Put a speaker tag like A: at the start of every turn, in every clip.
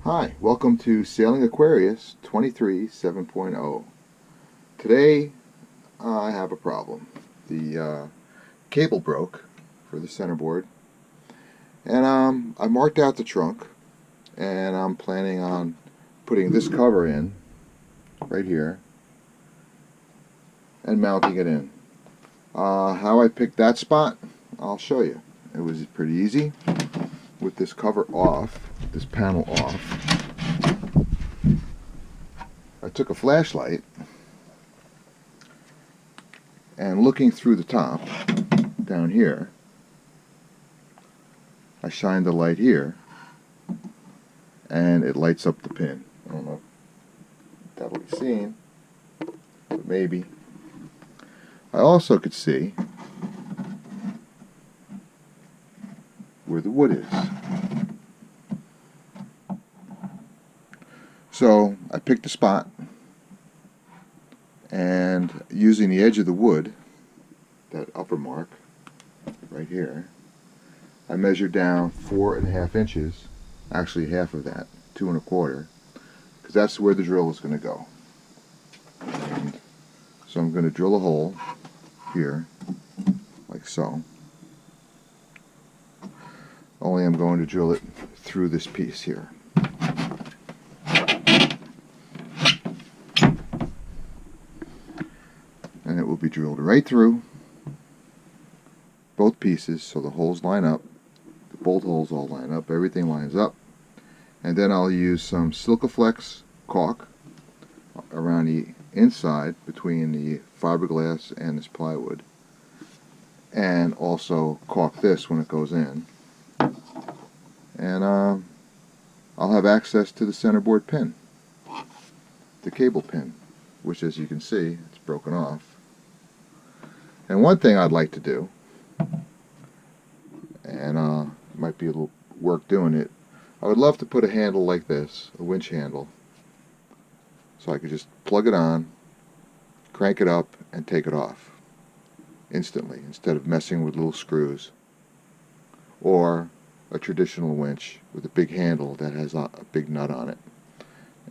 A: Hi, welcome to Sailing Aquarius 23 7.0. Today I have a problem. The cable broke for the centerboard, and I marked out the trunk, and I'm planning on putting this cover in right here and mounting it in. How I picked that spot, I'll show you. It was pretty easy. With this cover off, this panel off, I took a flashlight and looking through the top down here, I shined the light here and it lights up the pin. I don't know if that'll be seen, but maybe. I also could see where the wood is. So I picked a spot, and using the edge of the wood, that upper mark right here, I measured down 4.5 inches, actually half of that, 2 1/4, because that's where the drill is going to go. And so I'm going to drill a hole here, like so. Only I'm going to drill it through this piece here. And it will be drilled right through both pieces so the holes line up, the bolt holes all line up, everything lines up. And then I'll use some Silkaflex caulk around the inside between the fiberglass and this plywood, and also caulk this when it goes in. And I'll have access to the centerboard pin, the cable pin, which, as you can see, it's broken off. And one thing I'd like to do, and might be a little work doing it, I would love to put a handle like this, a winch handle, so I could just plug it on, crank it up, and take it off instantly, instead of messing with little screws. Or a traditional winch with a big handle that has a big nut on it,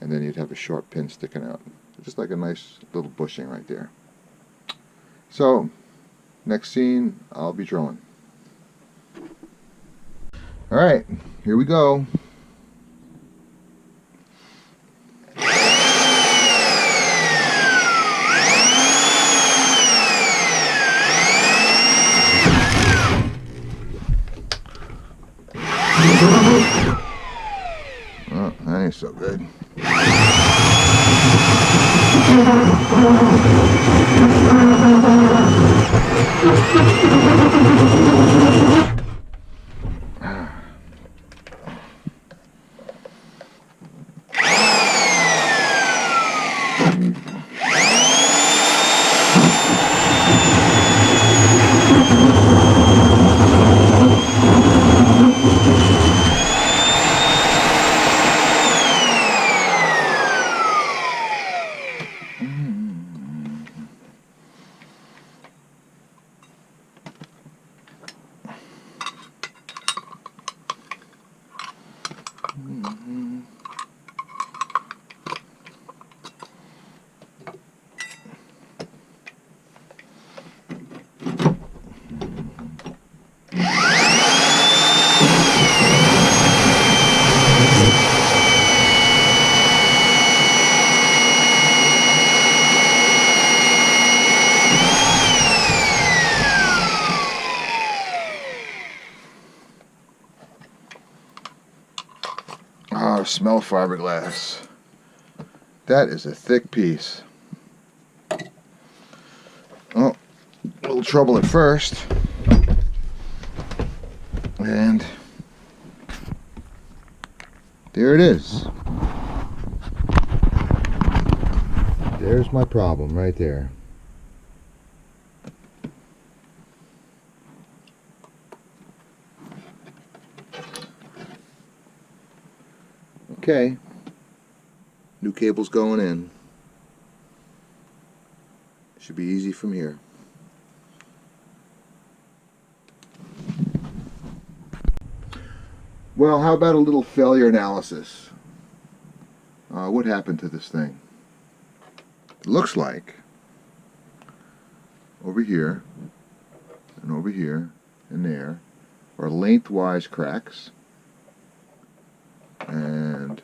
A: and then you'd have a sharp pin sticking out, just like a nice little bushing right there. So next scene, I'll be drilling. Alright, here we go. Oh, that ain't so good. Oh, smell fiberglass. That is a thick piece. Oh, a little trouble at first. And there it is. There's my problem right there. Okay, new cable's going in. Should be easy from here. Well, how about a little failure analysis? what happened to this thing? It looks like over here and over here and there are lengthwise cracks, and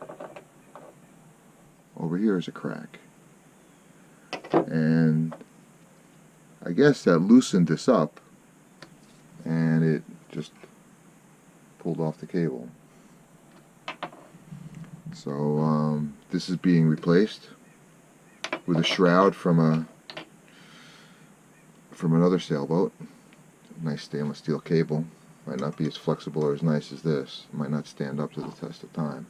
A: over here is a crack, and I guess that loosened this up and it just pulled off the cable. So this is being replaced with a shroud from another sailboat. Nice stainless steel cable. Might not be as flexible or as nice as this. Might not stand up to the test of time,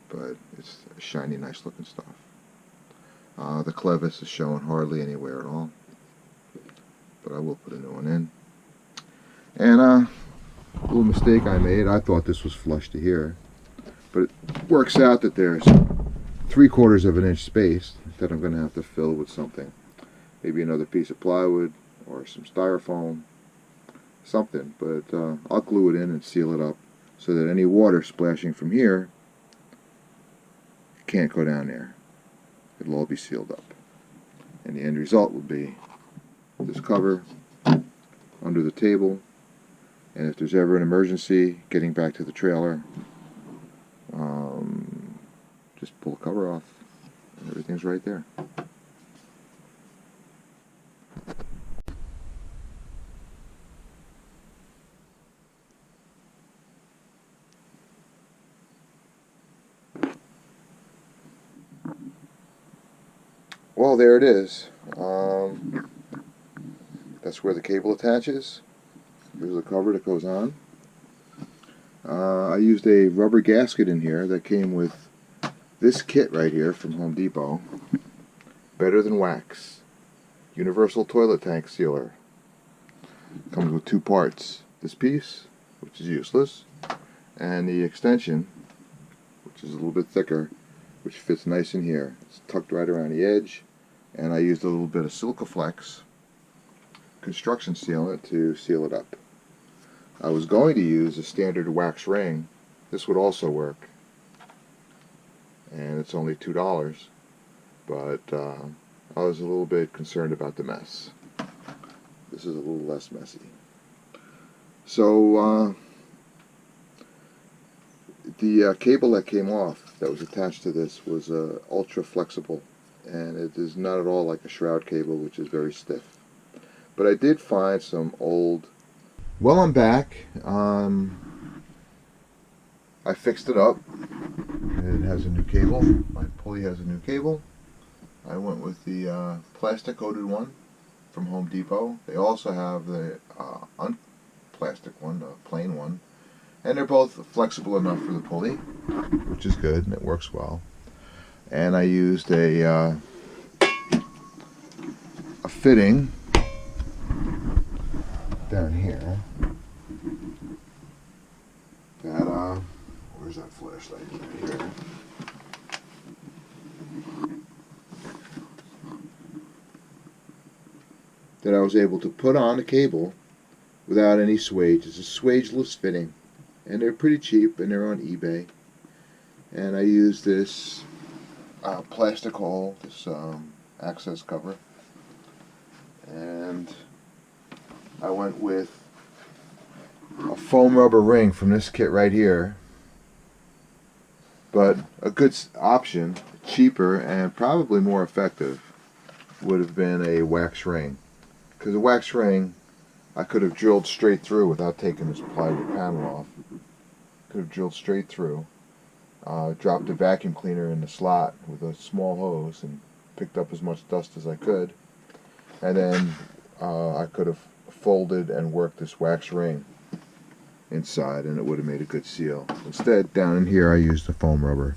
A: but it's shiny, nice looking stuff. The clevis is showing hardly anywhere at all, but I will put a new one in. And a little mistake I made. I thought this was flush to here, but it works out that there's 3/4 of an inch space that I'm going to have to fill with something. Maybe another piece of plywood or some styrofoam, something. But I'll glue it in and seal it up so that any water splashing from here can't go down there. It'll all be sealed up. And the end result will be this cover under the table, and if there's ever an emergency getting back to the trailer, just pull the cover off and everything's right there. Well, there it is. That's where the cable attaches. Here's the cover that goes on. I used a rubber gasket in here that came with this kit right here from Home Depot. Better Than Wax. Universal Toilet Tank Sealer. Comes with 2 parts. This piece, which is useless, and the extension, which is a little bit thicker, which fits nice in here. It's tucked right around the edge, and I used a little bit of Silcaflex construction sealant to seal it up. I was going to use a standard wax ring. This would also work, and it's only $2, but I was a little bit concerned about the mess. This is a little less messy. So the cable that came off that was attached to this was ultra flexible, and it is not at all like a shroud cable, which is very stiff. But I did find some old... Well, I'm back. I fixed it up. It has a new cable. My pulley has a new cable. I went with the plastic coated one from Home Depot. They also have the unplastic one, the plain one. And they're both flexible enough for the pulley, which is good, and it works well. And I used a fitting down here that where's that flashlight? Right here. That I was able to put on the cable without any swage. It's a swageless fitting, and they're pretty cheap, and they're on eBay. And I used this plastic hole, this access cover, and I went with a foam rubber ring from this kit right here. But a good option, cheaper and probably more effective, would have been a wax ring. Because a wax ring, I could have drilled straight through without taking this plywood panel off. Could have drilled straight through, dropped a vacuum cleaner in the slot with a small hose and picked up as much dust as I could. And then I could have folded and worked this wax ring inside, and it would have made a good seal. Instead, down in here I used the foam rubber.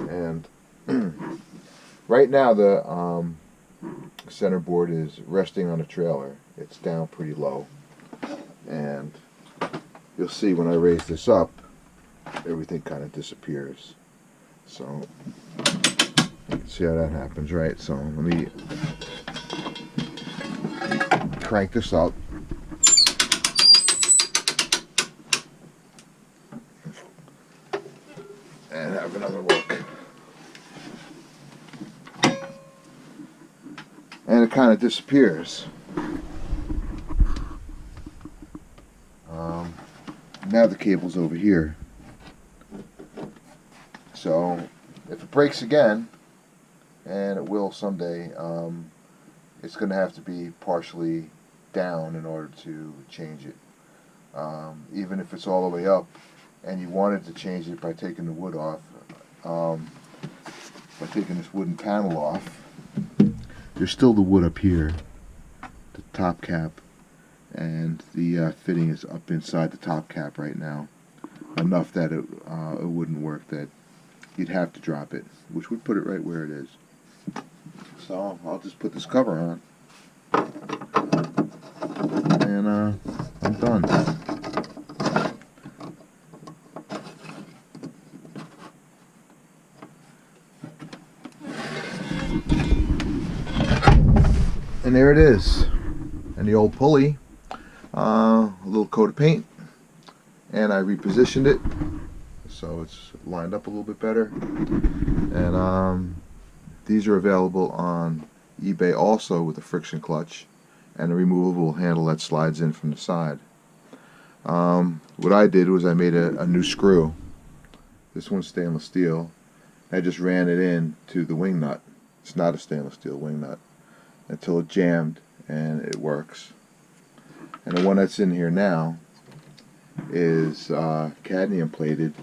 A: And right now the centerboard is resting on a trailer. It's down pretty low, and you'll see when I raise this up, everything kind of disappears. So you can see how that happens, right? So let me crank this up. and have another look. And it kind of disappears. Now the cable's over here. So if it breaks again, and it will someday, it's going to have to be partially down in order to change it. Even if it's all the way up and you wanted to change it by taking the wood off, by taking this wooden panel off, there's still the wood up here, the top cap, and the fitting is up inside the top cap right now, enough that it wouldn't work, that you'd have to drop it, which would put it right where it is. So I'll just put this cover on, and I'm done. And there it is. And the old pulley, a little coat of paint, and I repositioned it so it's lined up a little bit better. And these are available on eBay also with a friction clutch and a removable handle that slides in from the side. What I did was I made a new screw. This one's stainless steel. I just ran it in to the wing nut. It's not a stainless steel wing nut, until it jammed, and it works. And the one that's in here now is cadmium plated,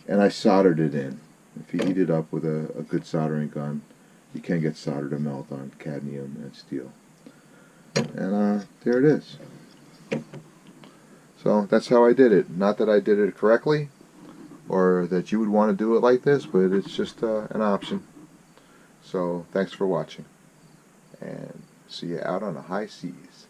A: and I soldered it in. If you heat it up with a good soldering gun, you can get solder to melt on cadmium and steel. And there it is. So that's how I did it. Not that I did it correctly, or that you would want to do it like this, but it's just an option. So thanks for watching, and see you out on the high seas.